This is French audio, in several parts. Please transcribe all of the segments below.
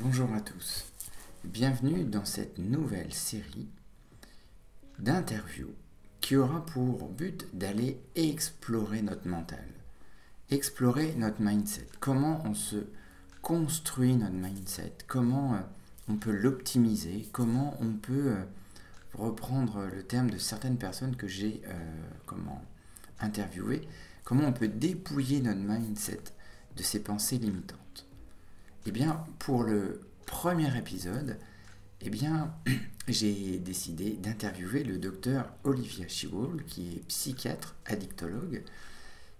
Bonjour à tous, bienvenue dans cette nouvelle série d'interviews qui aura pour but d'aller explorer notre mental, explorer notre mindset, comment on se construit notre mindset, comment on peut l'optimiser, comment on peut reprendre le terme de certaines personnes que j'ai interviewées, comment on peut dépouiller notre mindset de ses pensées limitantes. Eh bien, pour le premier épisode, eh bien, j'ai décidé d'interviewer le docteur Olivia Chiwol, qui est psychiatre addictologue,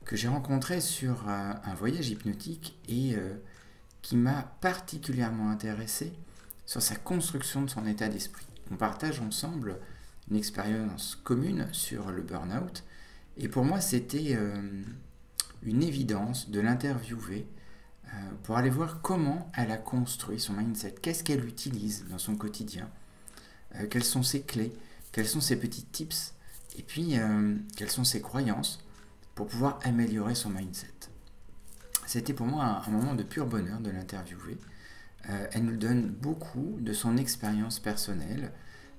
que j'ai rencontré sur un voyage hypnotique et qui m'a particulièrement intéressé sur sa construction de son état d'esprit. On partage ensemble une expérience commune sur le burn-out et pour moi c'était une évidence de l'interviewer pour aller voir comment elle a construit son mindset, qu'est-ce qu'elle utilise dans son quotidien, quelles sont ses clés, quels sont ses petits tips, et puis quelles sont ses croyances pour pouvoir améliorer son mindset. C'était pour moi un moment de pur bonheur de l'interviewer. Elle nous donne beaucoup de son expérience personnelle.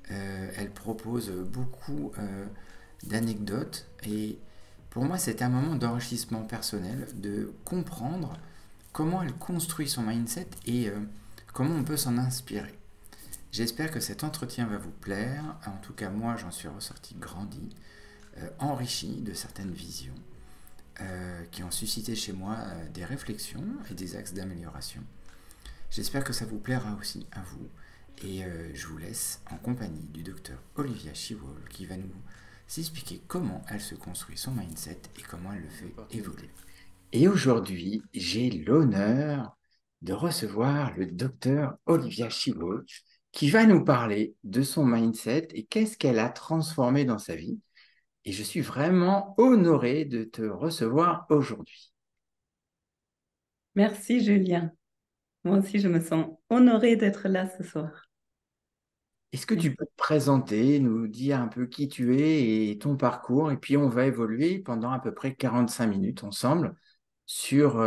Elle propose beaucoup d'anecdotes et pour moi c'était un moment d'enrichissement personnel, de comprendre comment elle construit son mindset et comment on peut s'en inspirer. J'espère que cet entretien va vous plaire. En tout cas, moi, j'en suis ressorti grandi, enrichi de certaines visions qui ont suscité chez moi des réflexions et des axes d'amélioration. J'espère que ça vous plaira aussi à vous. Et je vous laisse en compagnie du docteur Olivia Chiwol qui va nous expliquer comment elle se construit son mindset et comment elle le fait évoluer. Et aujourd'hui, j'ai l'honneur de recevoir le docteur Olivia Chiwol qui va nous parler de son mindset et qu'est-ce qu'elle a transformé dans sa vie. Et je suis vraiment honoré de te recevoir aujourd'hui. Merci Julien. Moi aussi, je me sens honorée d'être là ce soir. Est-ce que tu Merci. peux te présenter, nous dire un peu qui tu es et ton parcours, et puis on va évoluer pendant à peu près 45 minutes ensemble sur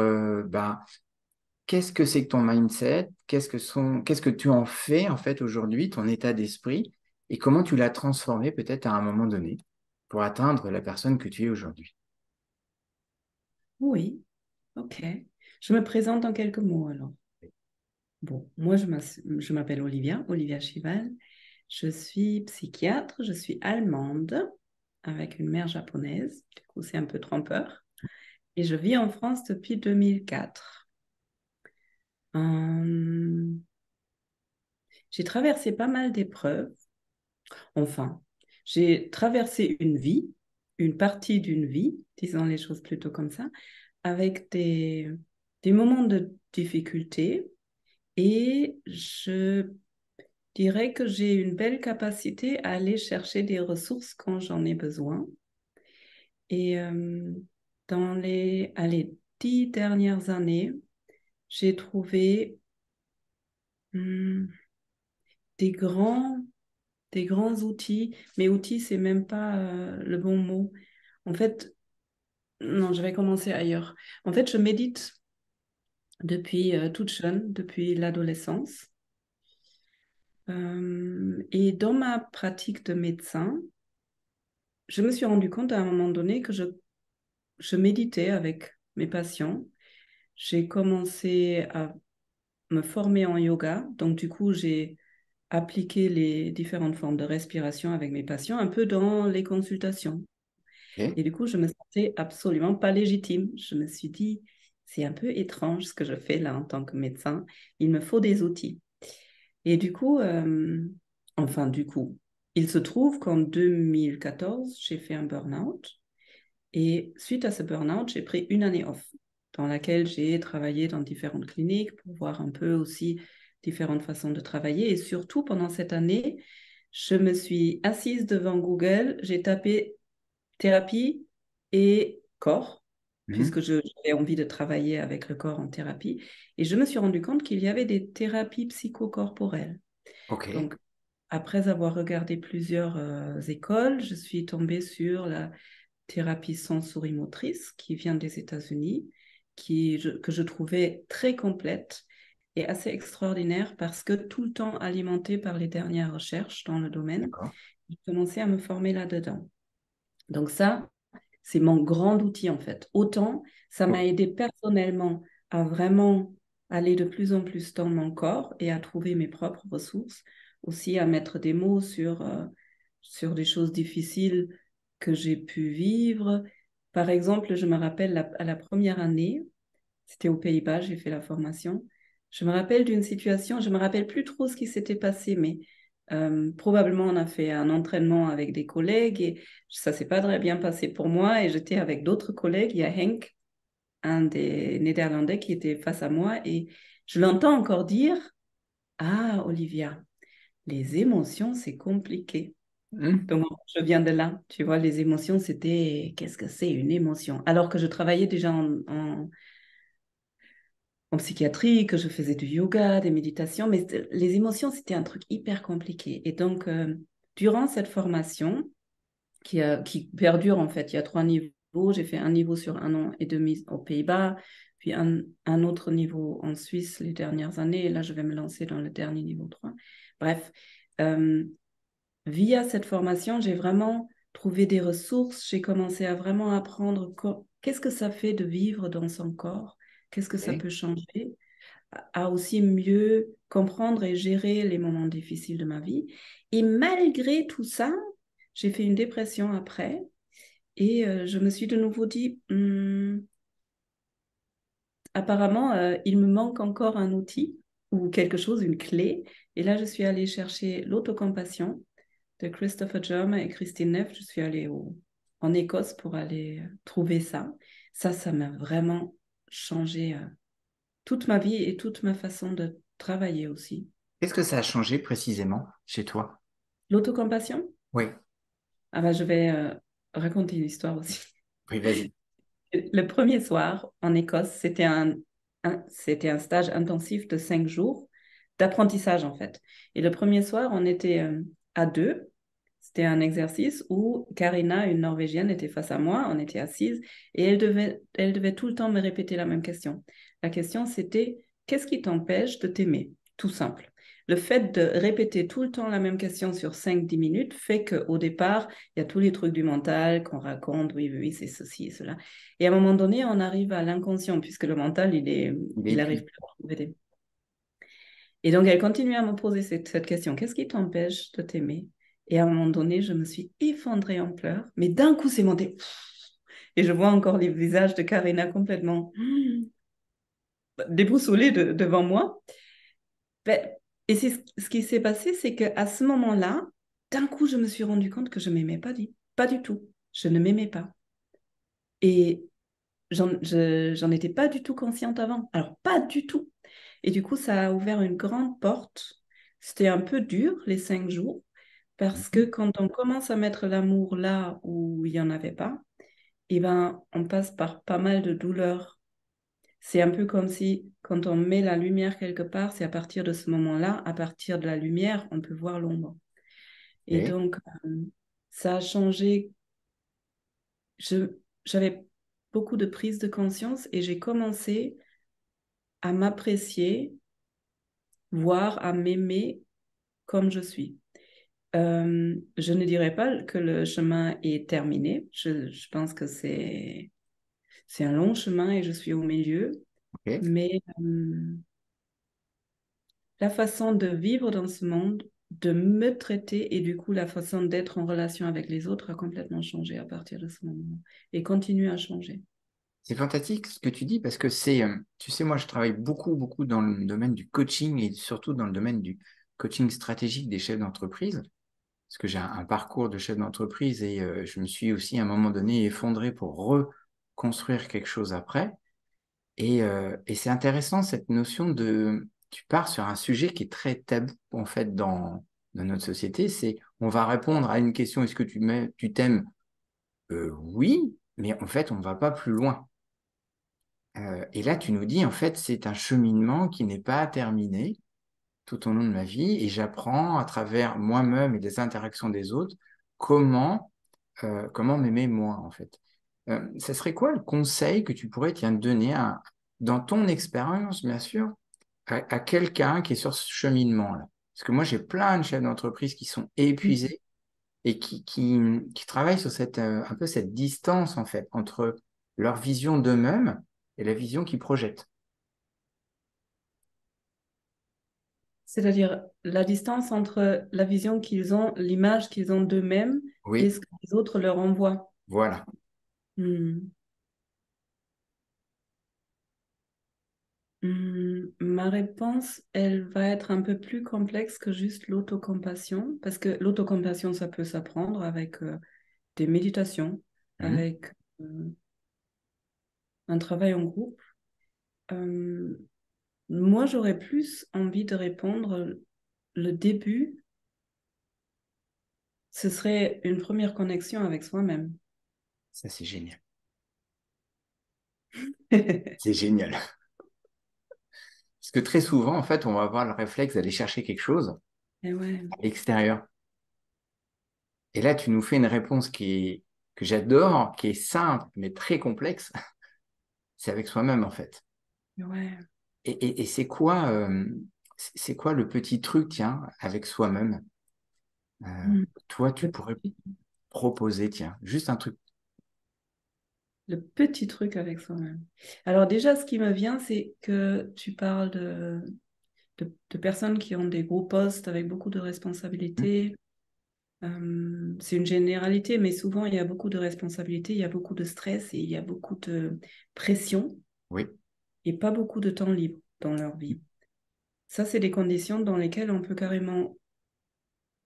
qu'est-ce que c'est que ton mindset, qu'est-ce que tu en fais en fait aujourd'hui, ton état d'esprit, et comment tu l'as transformé peut-être à un moment donné pour atteindre la personne que tu es aujourd'hui. Oui, ok. Je me présente en quelques mots alors. Bon, moi je m'appelle Olivia Chival. Je suis psychiatre, je suis allemande avec une mère japonaise. Du coup, c'est un peu trompeur. Et je vis en France depuis 2004. Hum, j'ai traversé pas mal d'épreuves. Enfin, j'ai traversé une vie, une partie d'une vie, disons les choses plutôt comme ça, avec des moments de difficulté et je dirais que j'ai une belle capacité à aller chercher des ressources quand j'en ai besoin. Et dans les 10 dernières années, j'ai trouvé hum, des grands, des grands outils. Mais outils, c'est même pas le bon mot. En fait, non, je vais commencer ailleurs. En fait, je médite depuis toute jeune, depuis l'adolescence. Et dans ma pratique de médecin, je me suis rendu compte à un moment donné que je méditais avec mes patients. J'ai commencé à me former en yoga. Donc, du coup, j'ai appliqué les différentes formes de respiration avec mes patients, un peu dans les consultations. Ok. Et du coup, je me sentais absolument pas légitime. Je me suis dit, c'est un peu étrange ce que je fais là en tant que médecin. Il me faut des outils. Et du coup, il se trouve qu'en 2014, j'ai fait un burn-out. Et suite à ce burn-out, j'ai pris une année off, dans laquelle j'ai travaillé dans différentes cliniques pour voir un peu aussi différentes façons de travailler. Et surtout, pendant cette année, je me suis assise devant Google, j'ai tapé thérapie et corps, Mhm. puisque j'avais envie de travailler avec le corps en thérapie. Et je me suis rendu compte qu'il y avait des thérapies psychocorporelles. Ok. Donc, après avoir regardé plusieurs écoles, je suis tombée sur la thérapie sensorimotrice qui vient des États-Unis, que je trouvais très complète est assez extraordinaire parce que tout le temps alimenté par les dernières recherches dans le domaine, D'accord. j'ai commencé à me former là-dedans. Donc ça, c'est mon grand outil en fait. Autant ça m'a Ok. aidé personnellement à vraiment aller de plus en plus dans mon corps et à trouver mes propres ressources, aussi à mettre des mots sur des choses difficiles que j'ai pu vivre. Par exemple, je me rappelle à la première année, c'était aux Pays-Bas, j'ai fait la formation. Je me rappelle d'une situation, je me rappelle plus trop ce qui s'était passé, mais probablement on a fait un entraînement avec des collègues et ça s'est pas très bien passé pour moi et j'étais avec d'autres collègues. Il y a Henk, un des Néerlandais, qui était face à moi et je l'entends encore dire, Ah, Olivia, les émotions, c'est compliqué. Hmm. Donc, je viens de là. Tu vois, les émotions, c'était qu'est-ce que c'est une émotion? Alors que je travaillais déjà en psychiatrie, que je faisais du yoga, des méditations, mais les émotions, c'était un truc hyper compliqué. Et donc, durant cette formation, qui perdure en fait, il y a 3 niveaux. J'ai fait un niveau sur 1 an et demi aux Pays-Bas, puis un autre niveau en Suisse les dernières années, et là, je vais me lancer dans le dernier niveau 3. Bref, euh, via cette formation, j'ai vraiment trouvé des ressources, j'ai commencé à vraiment apprendre qu'est-ce que ça fait de vivre dans son corps, qu'est-ce que ça Ok. peut changer, à aussi mieux comprendre et gérer les moments difficiles de ma vie. Et malgré tout ça, j'ai fait une dépression après et je me suis de nouveau dit, apparemment, il me manque encore un outil ou quelque chose, une clé. Et là, je suis allée chercher l'autocompassion de Christopher Germer et Christine Neff. Je suis allée en Écosse pour aller trouver ça. Ça m'a vraiment changé toute ma vie et toute ma façon de travailler aussi. Qu'est-ce que ça a changé précisément chez toi? L'autocompassion? Oui, Ah bah, je vais raconter une histoire aussi. oui, vas-y. Le premier soir en Écosse, c'était un stage intensif de 5 jours d'apprentissage en fait. Et le premier soir, on était à deux. C'était un exercice où Karina, une Norvégienne, était face à moi, on était assises et elle devait tout le temps me répéter la même question. La question, c'était, qu'est-ce qui t'empêche de t'aimer? Tout simple. Le fait de répéter tout le temps la même question sur 5-10 minutes fait qu'au départ, il y a tous les trucs du mental qu'on raconte, oui, oui, oui, c'est ceci et cela. Et à un moment donné, on arrive à l'inconscient, puisque le mental, Il est il arrive épuisé. plus à trouver. Et donc, elle continue à me poser cette question. Qu'est-ce qui t'empêche de t'aimer? Et à un moment donné, je me suis effondrée en pleurs, mais d'un coup, c'est monté. Et je vois encore les visages de Karina complètement déboussolés devant moi. Ben, et c'est ce qui s'est passé, c'est qu'à ce moment-là, d'un coup, je me suis rendu compte que je ne m'aimais pas du tout. Je ne m'aimais pas. Et j'en étais pas du tout consciente avant. Alors, pas du tout. Et du coup, ça a ouvert une grande porte. C'était un peu dur, les 5 jours, parce que Mhm. quand on commence à mettre l'amour là où il n'y en avait pas, eh ben, on passe par pas mal de douleurs. C'est un peu comme si, quand on met la lumière quelque part, c'est à partir de ce moment-là, à partir de la lumière, on peut voir l'ombre. Et Ok. donc, ça a changé. J'avais beaucoup de prise de conscience et j'ai commencé à m'apprécier, voire à m'aimer comme je suis. Je ne dirais pas que le chemin est terminé. Je pense que c'est un long chemin et je suis au milieu. Ok. Mais la façon de vivre dans ce monde, de me traiter et du coup la façon d'être en relation avec les autres a complètement changé à partir de ce moment et continue à changer. C'est fantastique ce que tu dis parce que tu sais, moi je travaille beaucoup, beaucoup dans le domaine du coaching et surtout dans le domaine du coaching stratégique des chefs d'entreprise. Parce que j'ai un parcours de chef d'entreprise et je me suis aussi à un moment donné effondré pour reconstruire quelque chose après. Et c'est intéressant cette notion de, tu pars sur un sujet qui est très tabou en fait dans notre société, c'est on va répondre à une question, est-ce que tu t'aimes? Oui, mais en fait on ne va pas plus loin. Et là tu nous dis en fait c'est un cheminement qui n'est pas terminé tout au long de ma vie et j'apprends à travers moi-même et des interactions des autres comment comment m'aimer moi en fait. Ça serait quoi le conseil que tu pourrais tiens, donner dans ton expérience, bien sûr, à quelqu'un qui est sur ce cheminement-là? Parce que moi, j'ai plein de chefs d'entreprise qui sont Mhm. épuisés et qui travaillent sur un peu cette distance, en fait, entre leur vision d'eux-mêmes et la vision qu'ils projettent. C'est-à-dire la distance entre la vision qu'ils ont, l'image qu'ils ont d'eux-mêmes et Oui, ce que les autres leur envoient. voilà. Hmm. Ma réponse, elle va être un peu plus complexe que juste l'autocompassion, parce que l'autocompassion, ça peut s'apprendre avec des méditations, Mhm. avec euh, un travail en groupe. Euh, Moi, j'aurais plus envie de répondre le début, ce serait une première connexion avec soi-même. Ça, c'est génial. C'est génial. Parce que très souvent, en fait, on va avoir le réflexe d'aller chercher quelque chose Et ouais, à l'extérieur. Et là, tu nous fais une réponse que j'adore, qui est simple, mais très complexe. C'est avec soi-même, en fait. et ouais. Et c'est quoi le petit truc, tiens, avec soi-même, Hmm. toi, tu Le pourrais petit, proposer, tiens, juste un truc. le petit truc avec soi-même. Alors déjà, ce qui me vient, c'est que tu parles de personnes qui ont des gros postes avec beaucoup de Hmm. responsabilités. C'est une généralité, mais souvent, il y a beaucoup de responsabilités, il y a beaucoup de stress et il y a beaucoup de pression Oui. et pas beaucoup de temps libre dans leur vie. Ça, c'est des conditions dans lesquelles on peut carrément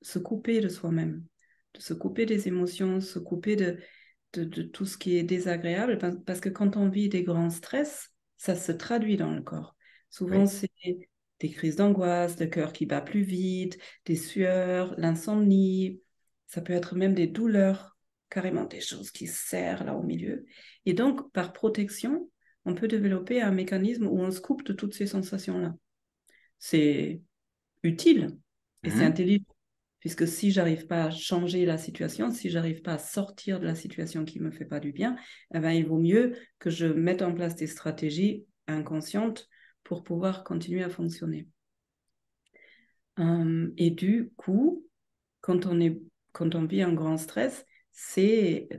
se couper de soi-même, de se couper des émotions, se couper de tout ce qui est désagréable, parce que quand on vit des grands stress, ça se traduit dans le corps. Souvent, Oui. c'est des crises d'angoisse, le cœur qui bat plus vite, des sueurs, l'insomnie, ça peut être même des douleurs, carrément des choses qui serrent là au milieu. Et donc, par protection, on peut développer un mécanisme où on se coupe de toutes ces sensations-là. C'est utile et c'est Mhm. intelligent. Puisque si j'arrive pas à changer la situation, si j'arrive pas à sortir de la situation qui me fait pas du bien, eh ben, il vaut mieux que je mette en place des stratégies inconscientes pour pouvoir continuer à fonctionner. Et du coup, quand on est, quand on vit un grand stress, c'est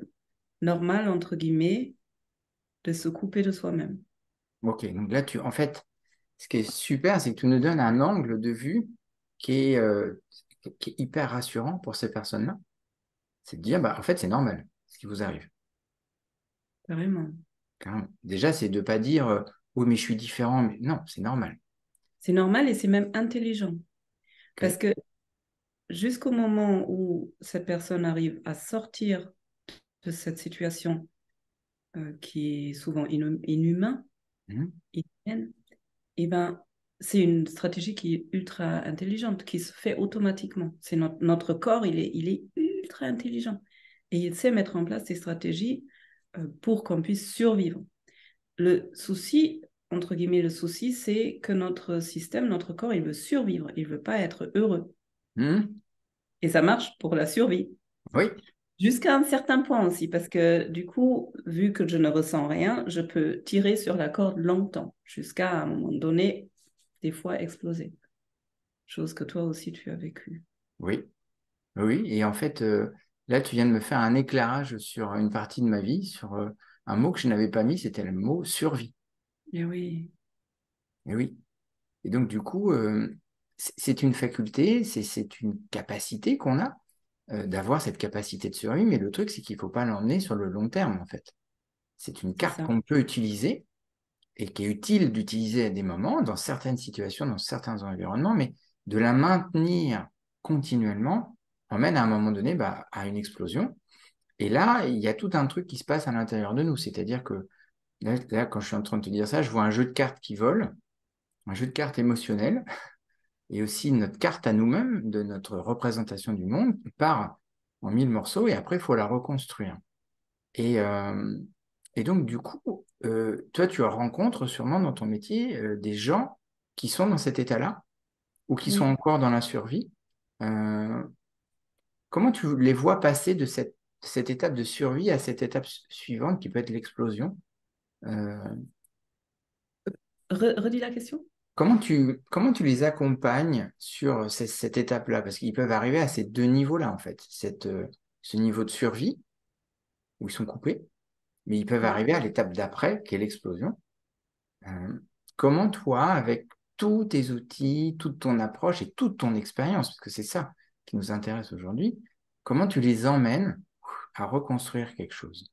normal, entre guillemets, de se couper de soi-même. Ok, donc là, en fait, ce qui est super, c'est que tu nous donnes un angle de vue qui est hyper rassurant pour ces personnes-là. C'est de dire, bah, en fait, c'est normal ce qui vous arrive. Carrément. Carrément. Déjà, c'est de ne pas dire, oui, mais je suis différent. Mais non, c'est normal. C'est normal et c'est même intelligent. Parce Ok. que jusqu'au moment où cette personne arrive à sortir de cette situation qui est souvent inhumain, Mhm. inhumaine, et ben, c'est une stratégie qui est ultra intelligente, qui se fait automatiquement. C'est notre corps, il est ultra intelligent. Et il sait mettre en place des stratégies pour qu'on puisse survivre. Le souci, entre guillemets, le souci, c'est que notre système, notre corps, il veut survivre, il veut pas être heureux. Mhm. Et ça marche pour la survie. Oui, Jusqu'à un certain point aussi, parce que du coup, vu que je ne ressens rien, je peux tirer sur la corde longtemps, jusqu'à un moment donné, des fois exploser. Chose que toi aussi tu as vécu. oui, oui. Et en fait, là, tu viens de me faire un éclairage sur une partie de ma vie, sur un mot que je n'avais pas mis, c'était le mot survie. Et oui, Et oui. Et donc, du coup, c'est une faculté, c'est une capacité qu'on a d'avoir cette capacité de survie, mais le truc, c'est qu'il ne faut pas l'emmener sur le long terme, en fait. C'est une c'est carte ça, qu'on peut utiliser et qui est utile d'utiliser à des moments, dans certaines situations, dans certains environnements, mais de la maintenir continuellement emmène à un moment donné bah, à une explosion. Et là, il y a tout un truc qui se passe à l'intérieur de nous. C'est-à-dire que là, quand je suis en train de te dire ça, je vois un jeu de cartes qui vole, un jeu de cartes émotionnel, et aussi notre carte à nous-mêmes, de notre représentation du monde, qui part en mille morceaux, et après, il faut la reconstruire. Et, euh, et donc, du coup, toi, tu rencontres sûrement dans ton métier des gens qui sont dans cet état-là ou qui sont oui. encore dans la survie. Euh, Comment tu les vois passer de cette étape de survie à cette étape suivante qui peut être l'explosion? Euh, Redis la question? comment tu les accompagnes sur cette étape-là? Parce qu'ils peuvent arriver à ces deux niveaux-là, en fait. Ce niveau de survie, où ils sont coupés, mais ils peuvent Ouais. arriver à l'étape d'après, qui est l'explosion. Euh, Comment toi, avec tous tes outils, toute ton approche et toute ton expérience, parce que c'est ça qui nous intéresse aujourd'hui, comment tu les emmènes à reconstruire quelque chose?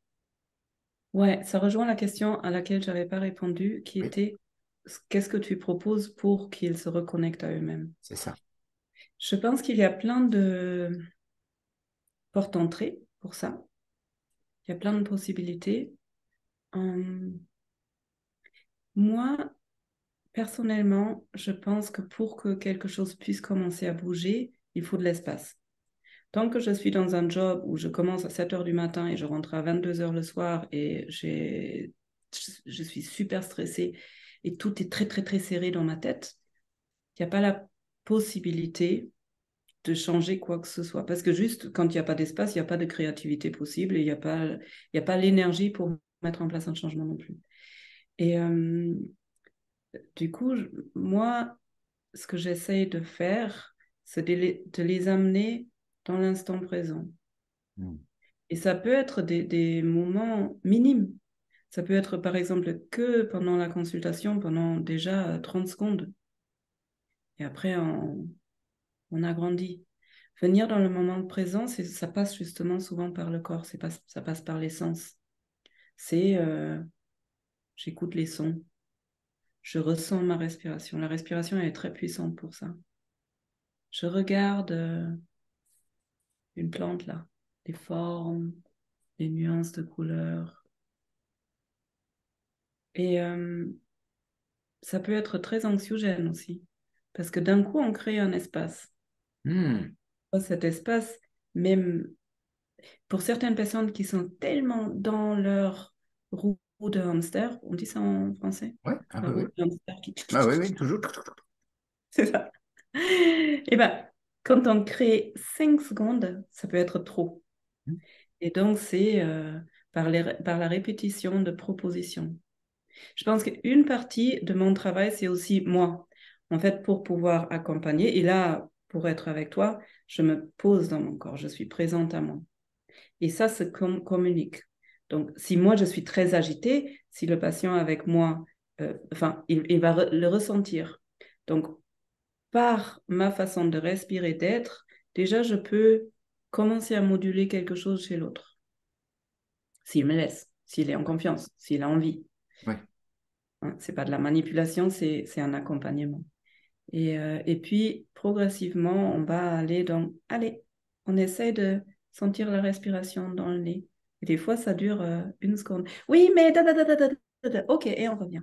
Ouais, ça rejoint la question à laquelle je n'avais pas répondu, qui Oui, était qu'est-ce que tu proposes pour qu'ils se reconnectent à eux-mêmes? c'est ça. Je pense qu'il y a plein de portes d'entrée pour ça. Il y a plein de possibilités. Hum, moi, personnellement, je pense que pour que quelque chose puisse commencer à bouger, il faut de l'espace. Tant que je suis dans un job où je commence à 7 heures du matin et je rentre à 22 heures le soir et je suis super stressée et tout est très, très, très serré dans ma tête, il n'y a pas la possibilité de changer quoi que ce soit. Parce que juste quand il n'y a pas d'espace, il n'y a pas de créativité possible et il y a pas l'énergie pour mettre en place un changement non plus. Et du coup, moi, ce que j'essaye de faire, c'est de les amener dans l'instant présent. Mm. Et ça peut être des moments minimes. Ça peut être par exemple que pendant la consultation, pendant déjà 30 secondes. Et après, on agrandit. Venir dans le moment présent, ça passe justement souvent par le corps, ça passe par les sens. C'est j'écoute les sons, je ressens ma respiration. La respiration elle est très puissante pour ça. Je regarde une plante là, les formes, les nuances de couleurs. Et ça peut être très anxiogène aussi, parce que d'un coup, on crée un espace. Mm. Cet espace, même pour certaines personnes qui sont tellement dans leur roue de hamster, on dit ça en français, Ouais, ah la bah roue oui. de hamster qui... Ah oui, oui, toujours. C'est ça. Et bien, quand on crée 5 secondes, ça peut être trop. Mm. Et donc, c'est par la répétition de propositions. Je pense qu'une partie de mon travail, c'est aussi moi. En fait, pour pouvoir accompagner, et là, pour être avec toi, je me pose dans mon corps, je suis présente à moi. Et ça se communique. Donc, si moi, je suis très agitée, si le patient avec moi, enfin, il va le ressentir. Donc, par ma façon de respirer, d'être, déjà, je peux commencer à moduler quelque chose chez l'autre. S'il me laisse, s'il est en confiance, s'il a envie. Ouais. Hein, c'est pas de la manipulation, c'est un accompagnement. Et puis, progressivement, on va aller dans... Allez, on essaie de sentir la respiration dans le nez. Et des fois, ça dure 1 seconde. Oui, mais... Ok, et on revient.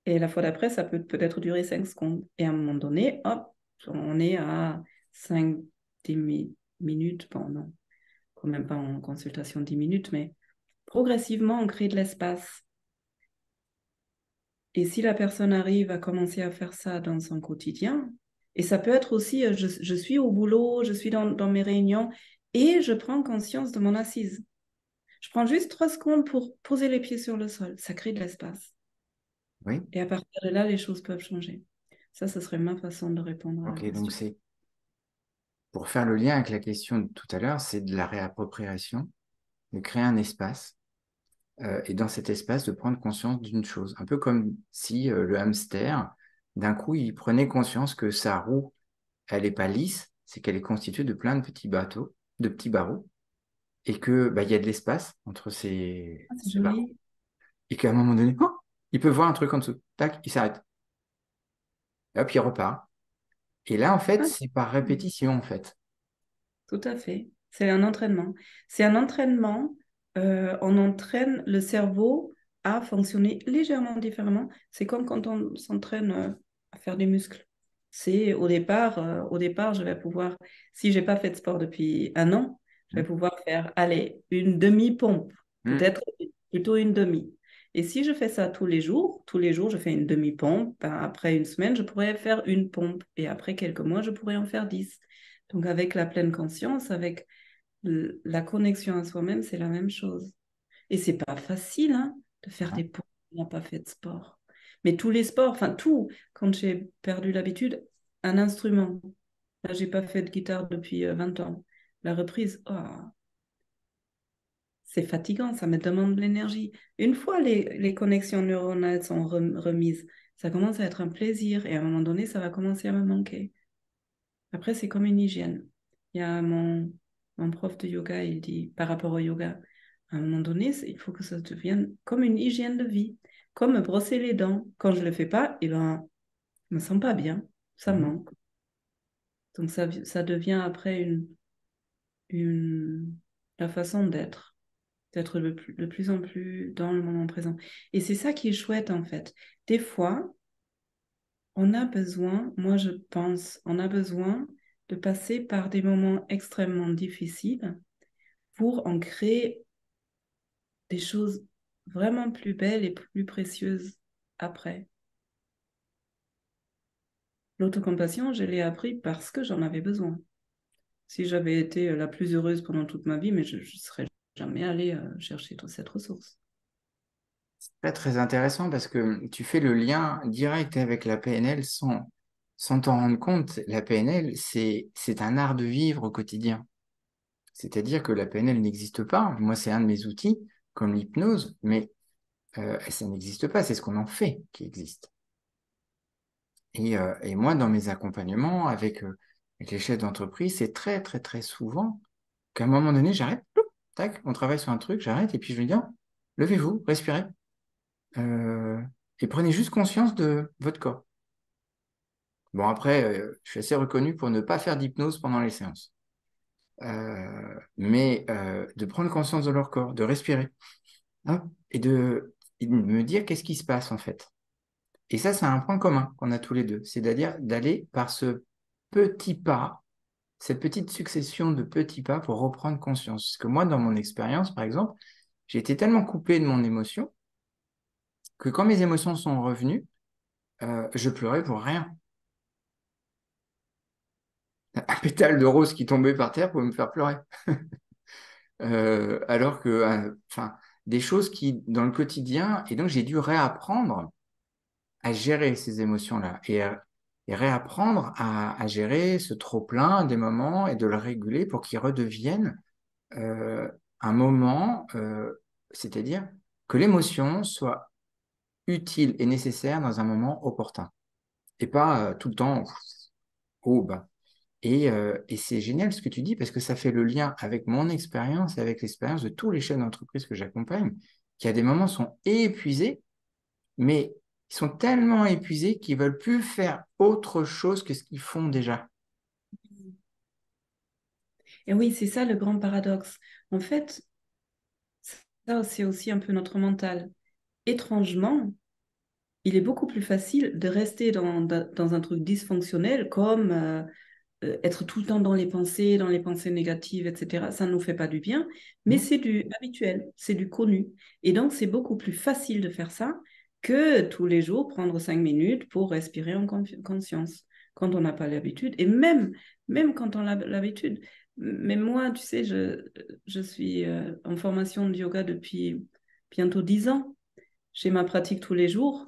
Et la fois d'après, ça peut-être durer 5 secondes. Et à un moment donné, hop, on est à 5, 10 minutes. Bon, non, quand même pas en consultation 10 minutes, mais progressivement, on crée de l'espace. Et si la personne arrive à commencer à faire ça dans son quotidien, et ça peut être aussi, je suis au boulot, je suis dans mes réunions, et je prends conscience de mon assise. Je prends juste 3 secondes pour poser les pieds sur le sol. Ça crée de l'espace. Oui. Et à partir de là, les choses peuvent changer. Ça, ce serait ma façon de répondre à la Ok, donc question. c'est pour faire le lien avec la question de tout à l'heure, c'est de la réappropriation, de créer un espace et dans cet espace de prendre conscience d'une chose. Un peu comme si le hamster, d'un coup, il prenait conscience que sa roue, elle n'est pas lisse, c'est qu'elle est constituée de plein de petits bateaux, de petits barreaux, et que bah, il y a de l'espace entre Ah, c'est ces barreaux. joli. Et qu'à un moment donné, oh, il peut voir un truc en dessous. Tac, il s'arrête. Et hop, il repart. Et là, en fait, Ah, c'est par répétition, en fait. tout à fait. C'est un entraînement. C'est un entraînement. On entraîne le cerveau à fonctionner légèrement différemment. C'est comme quand on s'entraîne à faire des muscles. C'est au départ, je vais pouvoir, si j'ai pas fait de sport depuis 1 an, je vais Hmm. pouvoir faire, allez, une demi-pompe, Hmm. peut-être plutôt une demi. Et si je fais ça tous les jours, je fais une demi-pompe. Ben, après une semaine, je pourrais faire une pompe. Et après quelques mois, je pourrais en faire 10. Donc, avec la pleine conscience, avec la connexion à soi-même, c'est la même chose. Et c'est pas facile hein, de faire Non. des pauses quand on n'a pas fait de sport. Mais tous les sports, enfin tout, quand j'ai perdu l'habitude, un instrument. Là, j'ai pas fait de guitare depuis 20 ans. La reprise, oh, c'est fatigant, ça me demande de l'énergie. Une fois les connexions neuronales sont remises, ça commence à être un plaisir et à un moment donné, ça va commencer à me manquer. Après, c'est comme une hygiène. Il y a mon prof de yoga, il dit, par rapport au yoga, à un moment donné, il faut que ça devienne comme une hygiène de vie, comme me brosser les dents. Quand je ne le fais pas, eh ben, je me sens pas bien, ça me Mhm. manque. Donc ça devient après une, la façon d'être de plus en plus dans le moment présent. Et c'est ça qui est chouette en fait. Des fois, on a besoin, moi je pense, on a besoin de passer par des moments extrêmement difficiles pour en créer des choses vraiment plus belles et plus précieuses après. L'autocompassion, je l'ai appris parce que j'en avais besoin. Si j'avais été la plus heureuse pendant toute ma vie, mais je ne serais jamais allée chercher toute cette ressource. Très, très intéressant parce que tu fais le lien direct avec la PNL sans t'en rendre compte. La PNL, c'est un art de vivre au quotidien. C'est-à-dire que la PNL n'existe pas. Moi, c'est un de mes outils, comme l'hypnose, mais ça n'existe pas. C'est ce qu'on en fait qui existe. Et moi, dans mes accompagnements avec les chefs d'entreprise, c'est très, très, très souvent qu'à un moment donné, j'arrête, ploup, tac, on travaille sur un truc, j'arrête, et puis je lui dis, oh, levez-vous, respirez, euh, et prenez juste conscience de votre corps. Bon, après, je suis assez reconnu pour ne pas faire d'hypnose pendant les séances. Mais de prendre conscience de leur corps, de respirer, hein, et de me dire qu'est-ce qui se passe en fait. Et ça, c'est un point commun qu'on a tous les deux, c'est-à-dire d'aller par ce petit pas, cette petite succession de petits pas pour reprendre conscience. Parce que moi, dans mon expérience, par exemple, j'ai été tellement coupé de mon émotion que quand mes émotions sont revenues, je pleurais pour rien. Un pétale de rose qui tombait par terre pouvait me faire pleurer. Alors que, enfin, des choses qui, dans le quotidien, et donc j'ai dû réapprendre à gérer ces émotions-là et réapprendre à gérer ce trop-plein des moments et de le réguler pour qu'ils redeviennent un moment, c'est-à-dire que l'émotion soit utile et nécessaire dans un moment opportun et pas tout le temps haut, bas. Et c'est génial ce que tu dis parce que ça fait le lien avec mon expérience et avec l'expérience de tous les chefs d'entreprise que j'accompagne, qui à des moments sont épuisés, mais ils sont tellement épuisés qu'ils veulent plus faire autre chose que ce qu'ils font déjà. Et oui, c'est ça le grand paradoxe. En fait, ça, c'est aussi un peu notre mental. Étrangement, il est beaucoup plus facile de rester dans un truc dysfonctionnel comme être tout le temps dans les pensées négatives, etc. Ça ne nous fait pas du bien, mais Hmm. c'est du habituel, c'est du connu. Et donc, c'est beaucoup plus facile de faire ça que tous les jours prendre 5 minutes pour respirer en conscience quand on n'a pas l'habitude. Et même quand on a l'habitude. Mais moi, tu sais, je suis en formation de yoga depuis bientôt 10 ans. J'ai ma pratique tous les jours.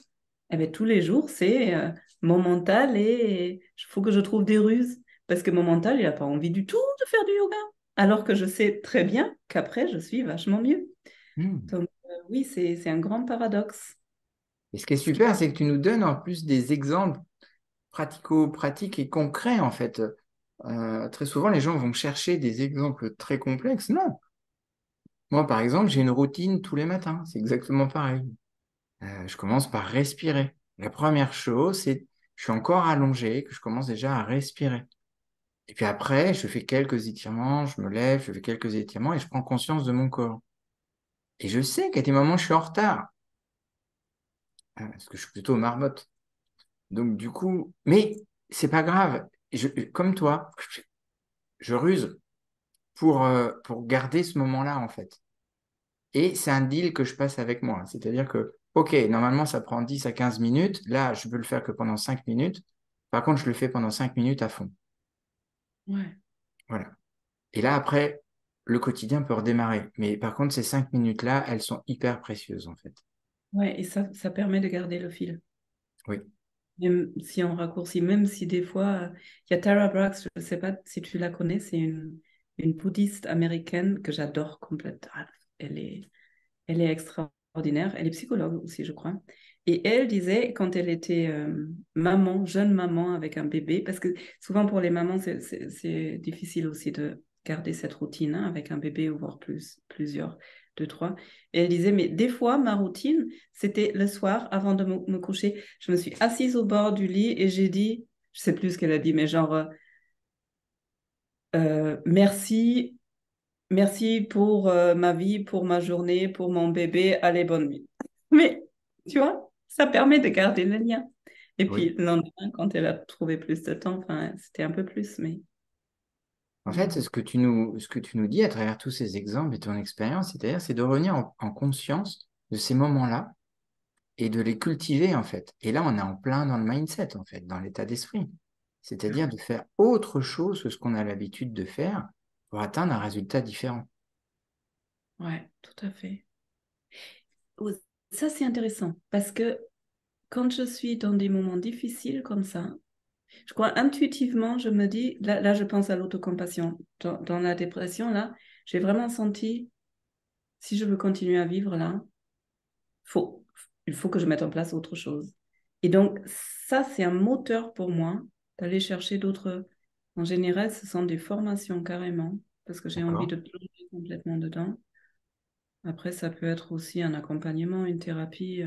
Eh bien, tous les jours, c'est mon mental et il faut que je trouve des ruses parce que mon mental, il n'a pas envie du tout de faire du yoga. Alors que je sais très bien qu'après, je suis vachement mieux. Hmm. Donc, oui, c'est un grand paradoxe. Et ce qui est super, c'est que tu nous donnes en plus des exemples pratico-pratiques et concrets, en fait. Très souvent, les gens vont chercher des exemples très complexes. Non. Moi, par exemple, j'ai une routine tous les matins. C'est exactement pareil. Je commence par respirer. La première chose, c'est je suis encore allongé, que je commence déjà à respirer. Et puis après, je fais quelques étirements, je me lève, je fais quelques étirements et je prends conscience de mon corps. Et je sais qu'à des moments, je suis en retard, parce que je suis plutôt marmotte. Donc, du coup, mais c'est pas grave. Comme toi, je ruse pour garder ce moment-là, en fait. Et c'est un deal que je passe avec moi. C'est-à-dire que, OK, normalement, ça prend 10 à 15 minutes. Là, je peux le faire que pendant 5 minutes. Par contre, je le fais pendant 5 minutes à fond. Ouais. Voilà. Et là, après, le quotidien peut redémarrer. Mais par contre, ces 5 minutes-là, elles sont hyper précieuses, en fait. Ouais, et ça permet de garder le fil. Oui, Même si on raccourcit, même si des fois, il y a Tara Brach, je ne sais pas si tu la connais, c'est une bouddhiste américaine que j'adore complètement. Elle est extraordinaire. Elle est psychologue aussi, je crois. Et elle disait, quand elle était maman, jeune maman avec un bébé, parce que souvent pour les mamans, c'est difficile aussi de garder cette routine hein, avec un bébé ou voire plusieurs, deux, trois. Et elle disait, mais des fois, ma routine, c'était le soir, avant de me coucher, je me suis assise au bord du lit et j'ai dit, je sais plus ce qu'elle a dit, mais genre, merci. Merci pour ma vie, pour ma journée, pour mon bébé. Allez, bonne nuit. Mais, tu vois, ça permet de garder le lien. Et puis, oui. le lendemain, quand elle a trouvé plus de temps, enfin, c'était un peu plus, mais... En fait, Mhm. ce que tu nous dis à travers tous ces exemples et ton expérience, c'est-à-dire, c'est de revenir en conscience de ces moments-là et de les cultiver, en fait. Et là, on est en plein dans le mindset, en fait, dans l'état d'esprit. C'est-à-dire de faire autre chose que ce qu'on a l'habitude de faire pour atteindre un résultat différent. Ouais, tout à fait. Oh, ça, c'est intéressant parce que quand je suis dans des moments difficiles comme ça, je crois intuitivement, je me dis, là je pense à l'autocompassion. Dans la dépression, là, j'ai vraiment senti, si je veux continuer à vivre là, faut, il faut que je mette en place autre chose. Et donc, ça, c'est un moteur pour moi d'aller chercher d'autres. En général, ce sont des formations carrément, parce que j'ai envie D'accord? de plonger complètement dedans. Après, ça peut être aussi un accompagnement, une thérapie.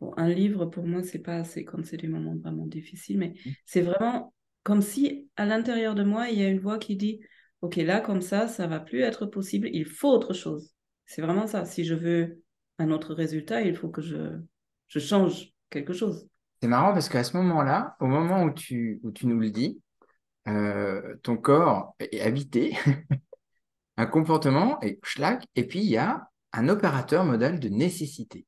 Bon, un livre, pour moi, c'est pas assez quand c'est des moments vraiment difficiles, mais c'est vraiment comme si à l'intérieur de moi, il y a une voix qui dit, OK, là, comme ça va plus être possible, il faut autre chose. C'est vraiment ça. Si je veux un autre résultat, il faut que je change quelque chose. C'est marrant parce qu'à ce moment-là, au moment où tu nous le dis, ton corps est habité, un comportement et schlac, et puis il y a un opérateur modal de nécessité.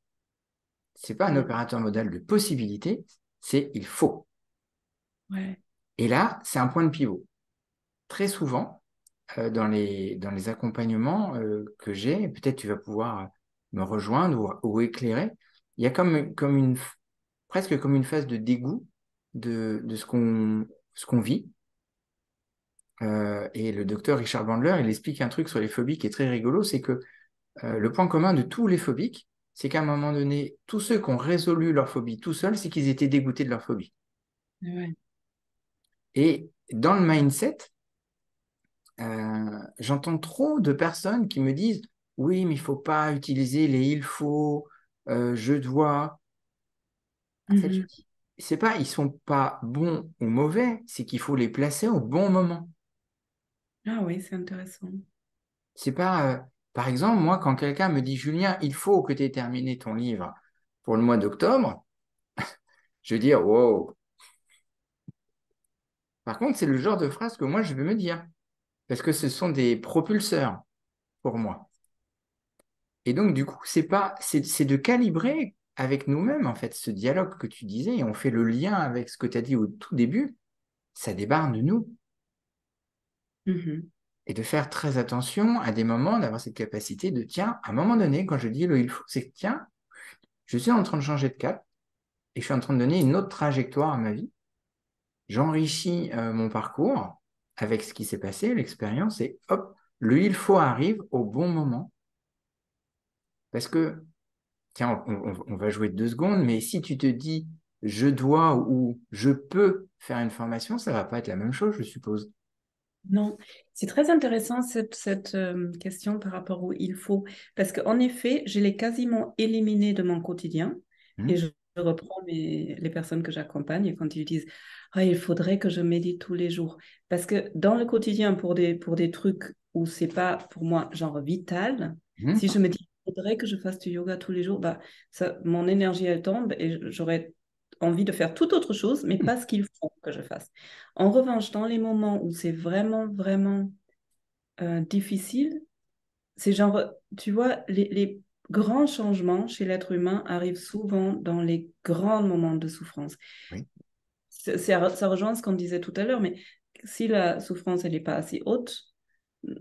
C'est pas un Mm. opérateur modal de possibilité, c'est il faut. Ouais. Et là, c'est un point de pivot. Très souvent, dans les accompagnements que j'ai, peut-être tu vas pouvoir me rejoindre ou éclairer, il y a comme presque comme une phase de dégoût de ce qu'on vit. Et le docteur Richard Bandler, il explique un truc sur les phobies qui est très rigolo, c'est que le point commun de tous les phobiques, c'est qu'à un moment donné, tous ceux qui ont résolu leur phobie tout seuls, c'est qu'ils étaient dégoûtés de leur phobie. Ouais. Et dans le mindset, j'entends trop de personnes qui me disent, oui, mais il faut pas utiliser les il faut, je dois. En fait, je Mhm. dis, c'est pas, ils sont pas bons ou mauvais, c'est qu'il faut les placer au bon moment. Ah oui, c'est intéressant. C'est pas, par exemple, moi, quand quelqu'un me dit, Julien, il faut que tu aies terminé ton livre pour le mois d'octobre, je vais dire, wow. Par contre, c'est le genre de phrase que moi, je vais me dire, parce que ce sont des propulseurs pour moi. Et donc, du coup, c'est de calibrer avec nous-mêmes, en fait, ce dialogue que tu disais, et on fait le lien avec ce que tu as dit au tout début, ça débarque de nous. Mhm. Et de faire très attention à des moments, d'avoir cette capacité de, tiens, à un moment donné, quand je dis le il faut, c'est que, tiens, je suis en train de changer de cap, et je suis en train de donner une autre trajectoire à ma vie. J'enrichis mon parcours avec ce qui s'est passé, l'expérience, et hop, le il faut arrive au bon moment. Parce que, tiens, on va jouer 2 secondes, mais si tu te dis je dois ou je peux faire une formation, ça va pas être la même chose, je suppose. Non, c'est très intéressant cette question par rapport au il faut, parce qu'en effet, je l'ai quasiment éliminé de mon quotidien et Hmm. je reprends les personnes que j'accompagne quand ils disent ah, il faudrait que je médite tous les jours. Parce que dans le quotidien, pour des trucs où c'est pas pour moi genre vital, si Hmm. je me dis il faudrait que je fasse du yoga tous les jours, bah, ça, mon énergie elle tombe et j'aurais envie de faire toute autre chose, mais pas ce qu'il faut que je fasse. En revanche, dans les moments où c'est vraiment, vraiment difficile, c'est genre, tu vois, les grands changements chez l'être humain arrivent souvent dans les grands moments de souffrance. Oui. Ça rejoint ce qu'on disait tout à l'heure, mais si la souffrance, elle n'est pas assez haute,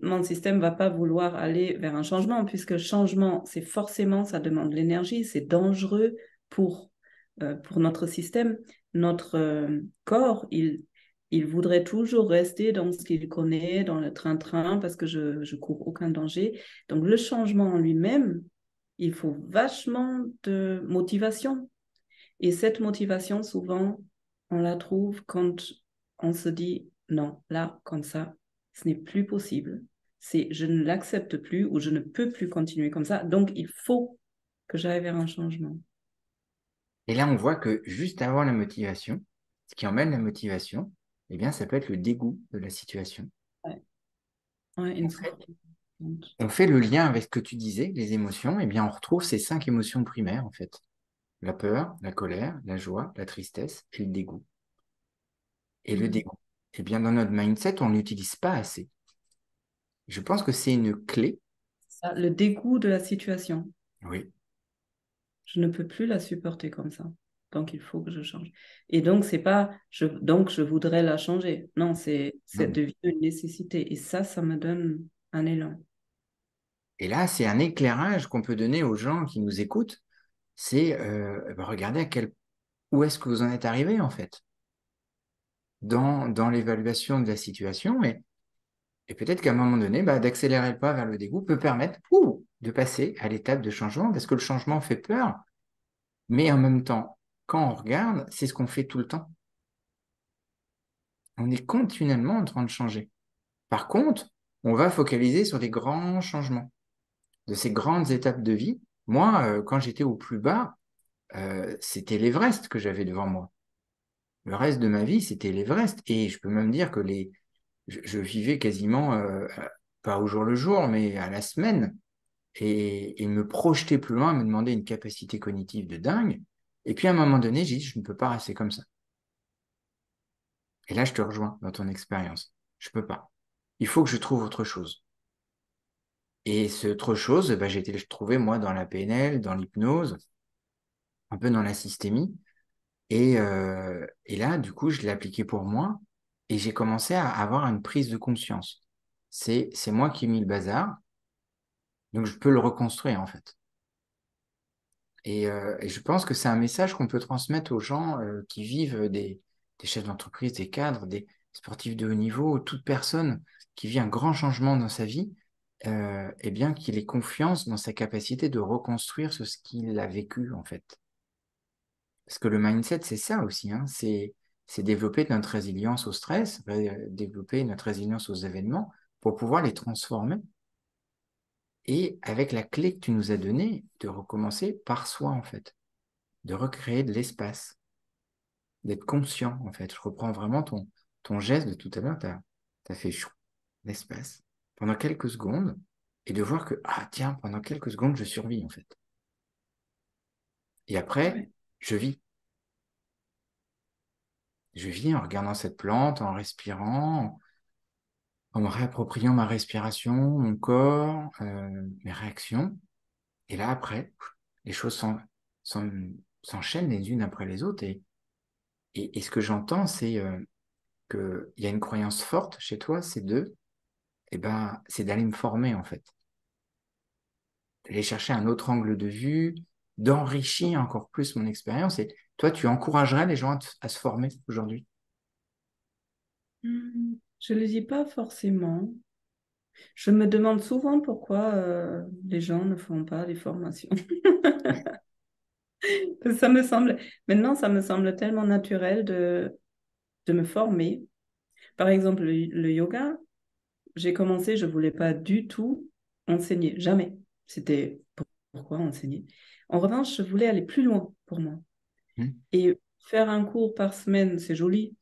mon système va pas vouloir aller vers un changement, puisque le changement, c'est forcément, ça demande l'énergie, c'est dangereux pour pour notre système, notre corps, il voudrait toujours rester dans ce qu'il connaît, dans le train-train, parce que je cours aucun danger. Donc le changement en lui-même, il faut vachement de motivation. Et cette motivation, souvent, on la trouve quand on se dit, non, là, comme ça, ce n'est plus possible. C'est je ne l'accepte plus ou je ne peux plus continuer comme ça. Donc, il faut que j'aille vers un changement. Et là, on voit que juste avant la motivation, ce qui emmène la motivation, eh bien, ça peut être le dégoût de la situation. Ouais, ouais, une En fait, souffrance. on fait le lien avec ce que tu disais, les émotions, eh bien, on retrouve ces 5 émotions primaires, en fait. La peur, la colère, la joie, la tristesse et le dégoût. Et le Mhm. dégoût, eh bien, dans notre mindset, on ne l'utilise pas assez. Je pense que c'est une clé. Ça, le dégoût de la situation. Oui. Je ne peux plus la supporter comme ça. Donc, il faut que je change. Et donc, c'est pas, donc, je voudrais la changer. Non, c'est Non. devenu une nécessité. Et ça me donne un élan. Et là, c'est un éclairage qu'on peut donner aux gens qui nous écoutent. C'est regardez où est-ce que vous en êtes arrivé, en fait, dans l'évaluation de la situation. Et peut-être qu'à un moment donné, bah, d'accélérer le pas vers le dégoût peut permettre de passer à l'étape de changement, parce que le changement fait peur. Mais en même temps, quand on regarde, c'est ce qu'on fait tout le temps. On est continuellement en train de changer. Par contre, on va focaliser sur les grands changements, de ces grandes étapes de vie. Moi, quand j'étais au plus bas, c'était l'Everest que j'avais devant moi. Le reste de ma vie, c'était l'Everest. Et je peux même dire que je vivais quasiment, pas au jour le jour, mais à la semaine. Et me projeter plus loin, me demander une capacité cognitive de dingue. Et puis à un moment donné, j'ai dit, je ne peux pas rester comme ça. Et là, je te rejoins dans ton expérience. Je peux pas. Il faut que je trouve autre chose. Et cette autre chose, bah, j'ai été le trouver, moi, dans la PNL, dans l'hypnose, un peu dans la systémie. Et là, du coup, je l'ai appliqué pour moi et j'ai commencé à avoir une prise de conscience. C'est moi qui ai mis le bazar, donc je peux le reconstruire, en fait. Et je pense que c'est un message qu'on peut transmettre aux gens qui vivent des chefs d'entreprise, des cadres, des sportifs de haut niveau, toute personne qui vit un grand changement dans sa vie, eh bien qu'il ait confiance dans sa capacité de reconstruire ce qu'il a vécu en fait. Parce que le mindset, c'est ça aussi, hein, c'est développer notre résilience au stress, développer notre résilience aux événements pour pouvoir les transformer. Et avec la clé que tu nous as donnée, de recommencer par soi en fait, de recréer de l'espace, d'être conscient, en fait. Je reprends vraiment ton geste de tout à l'heure, tu as fait chou, l'espace, pendant quelques secondes, et de voir que, ah tiens, pendant quelques secondes, je survis, en fait. Et après, Ouais. je vis. Je vis en regardant cette plante, en respirant, en me réappropriant ma respiration, mon corps, mes réactions. Et là, après, les choses s'en- s'enchaînent les unes après les autres. Et ce que j'entends, c'est qu'il y a une croyance forte chez toi, c'est eh ben, c'est d'aller me former, en fait. D'aller chercher un autre angle de vue, d'enrichir encore plus mon expérience. Et toi, tu encouragerais les gens à se former aujourd'hui? Je ne le dis pas forcément. Je me demande souvent pourquoi les gens ne font pas des formations. Ça me semble, maintenant, ça me semble tellement naturel de me former. Par exemple, le yoga, j'ai commencé, je ne voulais pas du tout enseigner, jamais. C'était pourquoi enseigner. En revanche, je voulais aller plus loin pour moi. Hmm. Et faire un cours par semaine, c'est joli,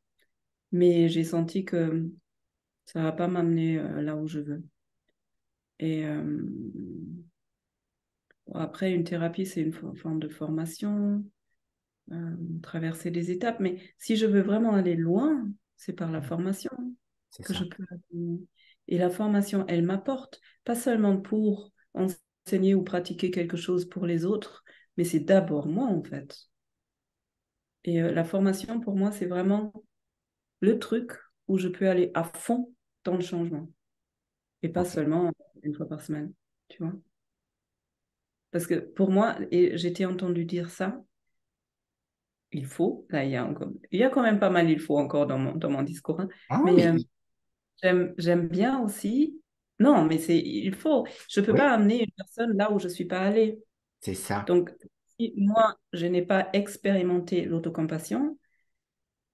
mais j'ai senti que ça ne va pas m'amener là où je veux. Et après, une thérapie, c'est une forme de formation, traverser des étapes. Mais si je veux vraiment aller loin, c'est par la formation C'est que je ça. peux aller. Et la formation, elle m'apporte, pas seulement pour enseigner ou pratiquer quelque chose pour les autres, mais c'est d'abord moi, en fait. Et la formation, pour moi, c'est vraiment le truc où je peux aller à fond dans le changement. Et pas Ok. seulement une fois par semaine, tu vois. Parce que pour moi, et j'ai entendu dire ça, il faut, là, il y a quand même pas mal il faut encore dans mon discours, hein. Ah Mais oui, j'aime bien aussi. Non, mais il faut. Je ne peux oui, pas amener une personne là où je ne suis pas allée. c'est ça. Donc, si moi, je n'ai pas expérimenté l'autocompassion,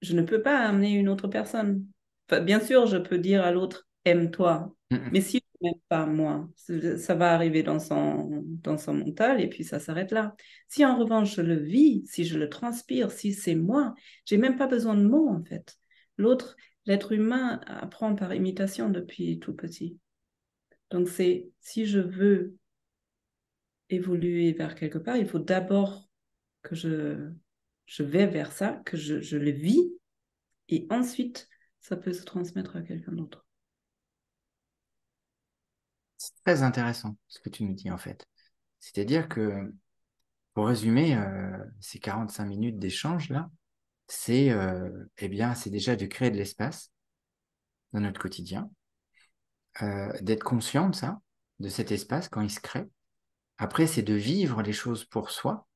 je ne peux pas amener une autre personne. Enfin, bien sûr, je peux dire à l'autre, aime-toi. Mm, Mais si je n'aime pas moi, ça va arriver dans son mental et puis ça s'arrête là. Si en revanche je le vis, si je le transpire, si c'est moi, j'ai même pas besoin de mots en fait. L'autre, l'être humain apprend par imitation depuis tout petit. Donc c'est, si je veux évoluer vers quelque part, il faut d'abord que je vais vers ça, que je le vis et ensuite ça peut se transmettre à quelqu'un d'autre. c'est très intéressant ce que tu nous dis en fait. C'est-à-dire que, pour résumer, ces 45 minutes d'échange là, eh bien, c'est déjà de créer de l'espace dans notre quotidien, d'être conscient de ça, de cet espace quand il se crée. Après, c'est de vivre les choses pour soi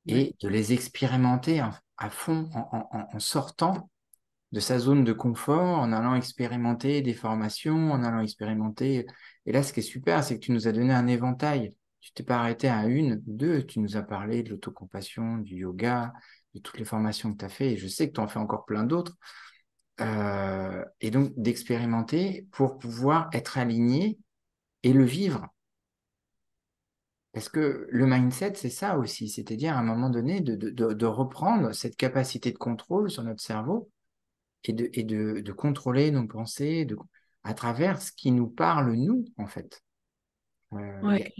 Ouais. et de les expérimenter à fond en sortant de sa zone de confort, en allant expérimenter des formations, en allant expérimenter. Et là, ce qui est super, c'est que tu nous as donné un éventail. Tu t'es pas arrêté à une, deux, tu nous as parlé de l'autocompassion, du yoga, de toutes les formations que tu as fait, et je sais que tu en fais encore plein d'autres. Et donc d'expérimenter pour pouvoir être aligné et le vivre. Parce que le mindset, c'est ça aussi, c'est-à-dire à un moment donné de reprendre cette capacité de contrôle sur notre cerveau et de contrôler nos pensées à travers ce qui nous parle, nous, en fait. Il y a- Ouais.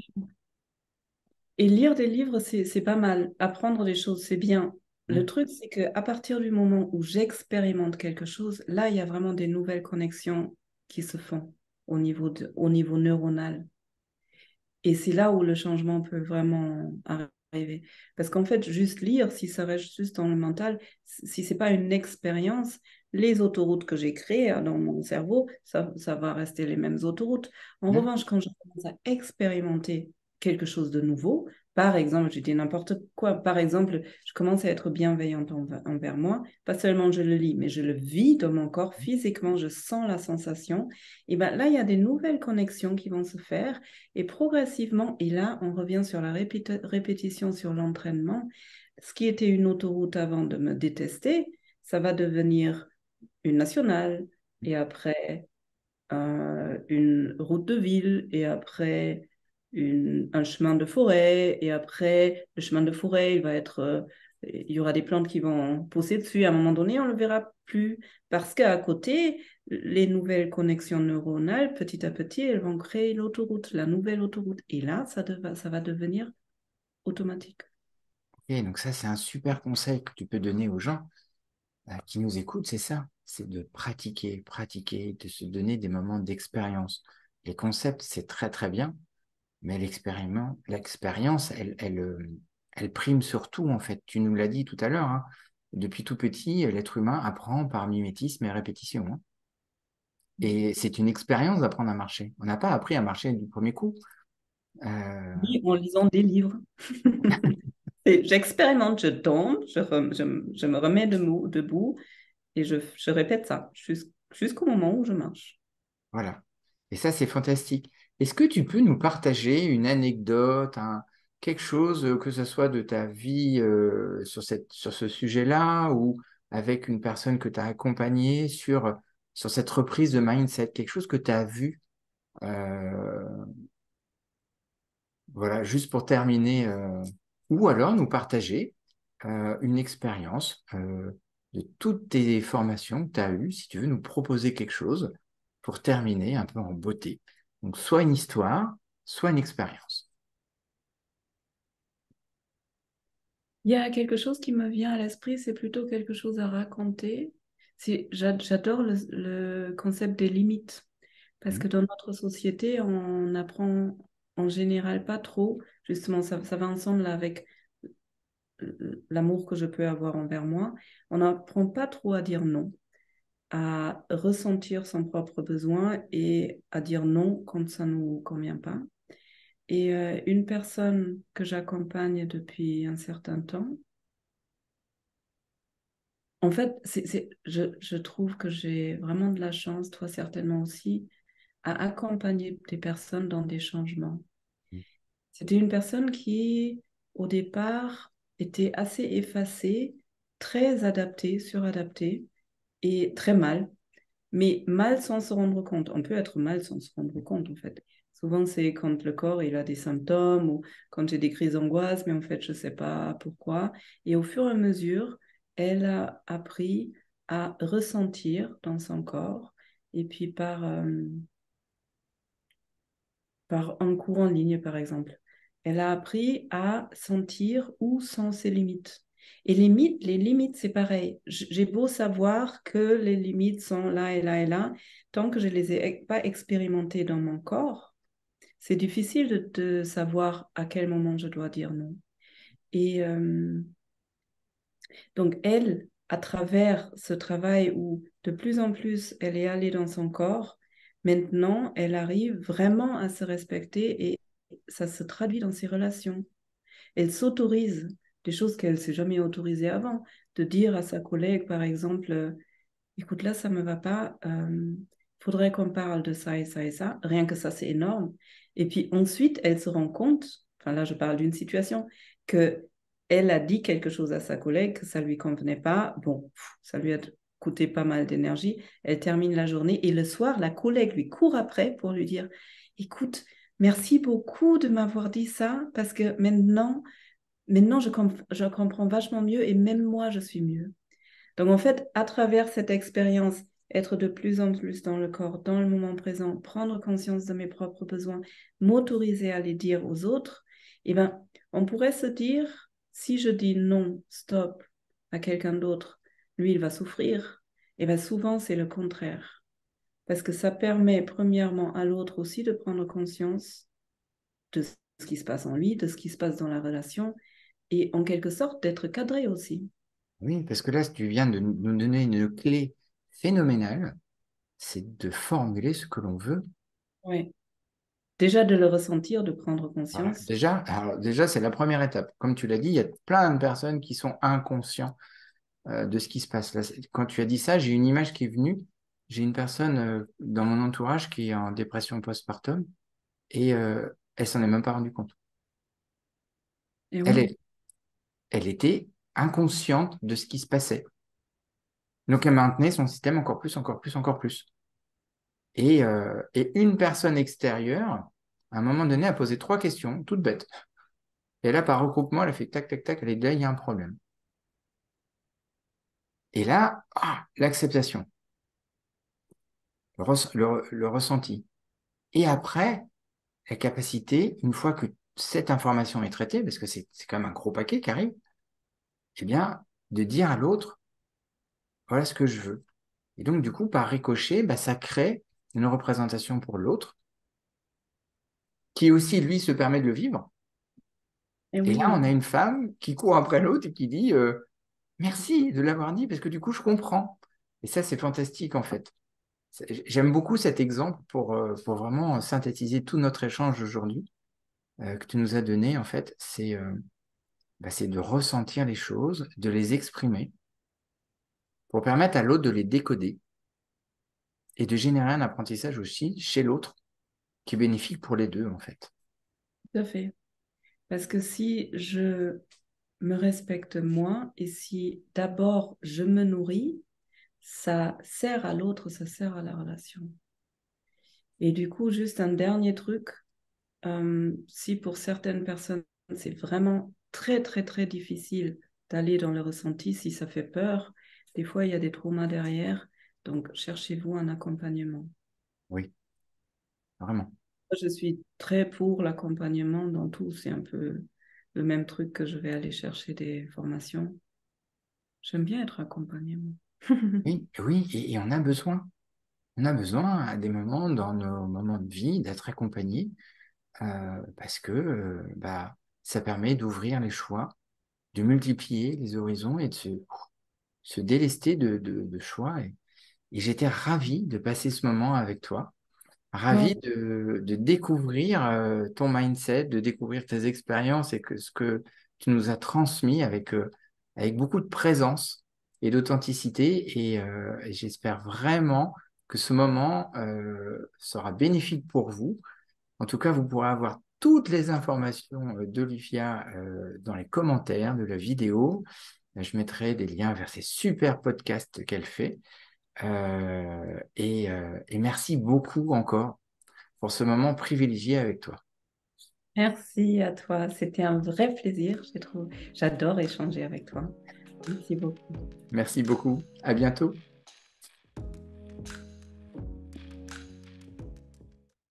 Et lire des livres, c'est pas mal. Apprendre des choses, c'est bien. Le Hmm. truc, c'est qu'à partir du moment où j'expérimente quelque chose, là, il y a vraiment des nouvelles connexions qui se font au niveau neuronal. Et c'est là où le changement peut vraiment arriver. Parce qu'en fait, juste lire, si ça reste juste dans le mental, si c'est pas une expérience, les autoroutes que j'ai créées dans mon cerveau, ça va rester les mêmes autoroutes. En Hmm. revanche, quand je commence à expérimenter quelque chose de nouveau, par exemple, je dis n'importe quoi, par exemple, je commence à être bienveillante envers moi, pas seulement je le lis, mais je le vis dans mon corps physiquement, je sens la sensation, et ben là, il y a des nouvelles connexions qui vont se faire et progressivement, et là, on revient sur la répétition, sur l'entraînement. Ce qui était une autoroute avant de me détester, ça va devenir une nationale, et après une route de ville, et après un chemin de forêt, et après le chemin de forêt, il y aura des plantes qui vont pousser dessus. À un moment donné, on ne le verra plus, parce qu'à côté, les nouvelles connexions neuronales, petit à petit, elles vont créer l'autoroute, la nouvelle autoroute. Et là, ça va devenir automatique. Et donc ça, c'est un super conseil que tu peux donner aux gens qui nous écoutent, c'est ça, c'est de pratiquer, pratiquer, de se donner des moments d'expérience. Les concepts, c'est très très bien, mais l'expérience, elle prime sur tout, en fait. Tu nous l'as dit tout à l'heure, hein. Depuis tout petit, l'être humain apprend par mimétisme et répétition, hein. Et c'est une expérience d'apprendre à marcher. On n'a pas appris à marcher du premier coup. Euh, Oui, en lisant des livres. J'expérimente, je tombe, je me remets debout et je répète ça jusqu'au moment où je marche. voilà. Et ça, c'est fantastique. Est-ce que tu peux nous partager une anecdote, quelque chose, que ce soit de ta vie sur ce sujet-là ou avec une personne que tu as accompagnée sur cette reprise de mindset, quelque chose que tu as vu, euh, voilà, juste pour terminer, ou alors nous partager une expérience de toutes tes formations que tu as eues, si tu veux nous proposer quelque chose pour terminer un peu en beauté. Donc, soit une histoire, soit une expérience. Il y a quelque chose qui me vient à l'esprit, c'est plutôt quelque chose à raconter. J'adore le concept des limites, parce Mhm. que dans notre société, on apprend en général pas trop. Justement, ça va ensemble là avec l'amour que je peux avoir envers moi. On n'apprend pas trop à dire non, à ressentir son propre besoin et à dire non quand ça ne nous convient pas. Et une personne que j'accompagne depuis un certain temps, En fait, je trouve que j'ai vraiment de la chance, toi certainement aussi, à accompagner des personnes dans des changements. C'était une personne qui, au départ, était assez effacée, très adaptée, suradaptée et très mal, mais mal sans se rendre compte. On peut être mal sans se rendre compte, en fait. Souvent, c'est quand le corps il a des symptômes ou quand j'ai des crises d'angoisse, mais en fait, je ne sais pas pourquoi. Et au fur et à mesure, elle a appris à ressentir dans son corps et puis par un cours en ligne, par exemple. Elle a appris à sentir où sont ses limites. Et les limites, c'est pareil. J'ai beau savoir que les limites sont là et là et là, tant que je ne les ai pas expérimentées dans mon corps, c'est difficile de savoir à quel moment je dois dire non. Et donc, elle, à travers ce travail où de plus en plus elle est allée dans son corps, maintenant, elle arrive vraiment à se respecter et ça se traduit dans ses relations. Elle s'autorise des choses qu'elle ne s'est jamais autorisées avant, de dire à sa collègue, par exemple, écoute, là, ça ne me va pas, faudrait qu'on parle de ça et ça et ça. Rien que ça, c'est énorme. Et puis ensuite, elle se rend compte, enfin là, je parle d'une situation, que elle a dit quelque chose à sa collègue, que ça ne lui convenait pas. Bon, ça lui a coûté pas mal d'énergie. Elle termine la journée et le soir, la collègue lui court après pour lui dire, écoute, merci beaucoup de m'avoir dit ça parce que maintenant je comprends vachement mieux et même moi, je suis mieux. Donc, en fait, à travers cette expérience, être de plus en plus dans le corps, dans le moment présent, prendre conscience de mes propres besoins, m'autoriser à les dire aux autres, eh ben, on pourrait se dire, si je dis non, stop à quelqu'un d'autre, lui, il va souffrir. Et bien, souvent, c'est le contraire. Parce que ça permet, premièrement, à l'autre aussi de prendre conscience de ce qui se passe en lui, de ce qui se passe dans la relation, et en quelque sorte, d'être cadré aussi. Oui, parce que là, tu viens de nous donner une clé phénoménale, c'est de formuler ce que l'on veut. Ouais. Déjà de le ressentir, de prendre Voilà. conscience. Déjà, c'est la première étape. Comme tu l'as dit, il y a plein de personnes qui sont inconscients de ce qui se passe là. Quand tu as dit ça, j'ai une image qui est venue. J'ai une personne dans mon entourage qui est en dépression postpartum et elle s'en est même pas rendue compte. Et Elle oui, est, elle était inconsciente de ce qui se passait. Donc elle maintenait son système encore plus, encore plus, encore plus. Et une personne extérieure, à un moment donné, a posé trois questions, toutes bêtes. Et là, par regroupement, elle a fait tac, tac, tac, elle est là, il y a un problème. Et là, l'acceptation, le ressenti. Et après, la capacité, une fois que cette information est traitée, parce que c'est quand même un gros paquet qui arrive, eh bien, de dire à l'autre, voilà ce que je veux. Et donc, du coup, par ricochet, bah, ça crée une représentation pour l'autre, qui aussi, lui, se permet de le vivre. et Et là, on oui, a une femme qui court après l'autre et qui dit, merci de l'avoir dit, parce que du coup, je comprends. Et ça, c'est fantastique, en fait. J'aime beaucoup cet exemple pour vraiment synthétiser tout notre échange aujourd'hui que tu nous as donné, en fait. C'est de ressentir les choses, de les exprimer, pour permettre à l'autre de les décoder et de générer un apprentissage aussi chez l'autre qui est bénéfique pour les deux, en fait. tout à fait. Parce que si je me respecte moi et si d'abord je me nourris, ça sert à l'autre, ça sert à la relation. Et du coup, juste un dernier truc, si pour certaines personnes, c'est vraiment très, très, très difficile d'aller dans le ressenti, si ça fait peur, des fois, il y a des traumas derrière, donc cherchez-vous un accompagnement. Oui, vraiment. Je suis très pour l'accompagnement dans tout. C'est un peu le même truc que je vais aller chercher des formations. J'aime bien être accompagnée, moi. Oui, oui, et on a besoin. On a besoin à des moments dans nos moments de vie d'être accompagnés parce que ça permet d'ouvrir les choix, de multiplier les horizons et de se délester de choix. Et j'étais ravi de passer ce moment avec toi, Moi, ravi de découvrir ton mindset, de découvrir tes expériences et que ce que tu nous as transmis avec beaucoup de présence. et d'authenticité. Et j'espère vraiment que ce moment sera bénéfique pour vous. En tout cas, vous pourrez avoir toutes les informations d'Olivia dans les commentaires de la vidéo. Je mettrai des liens vers ces super podcasts qu'elle fait. Et merci beaucoup encore pour ce moment privilégié avec toi. Merci à toi. C'était un vrai plaisir. J'adore échanger avec toi. Merci beaucoup. Merci beaucoup. À bientôt.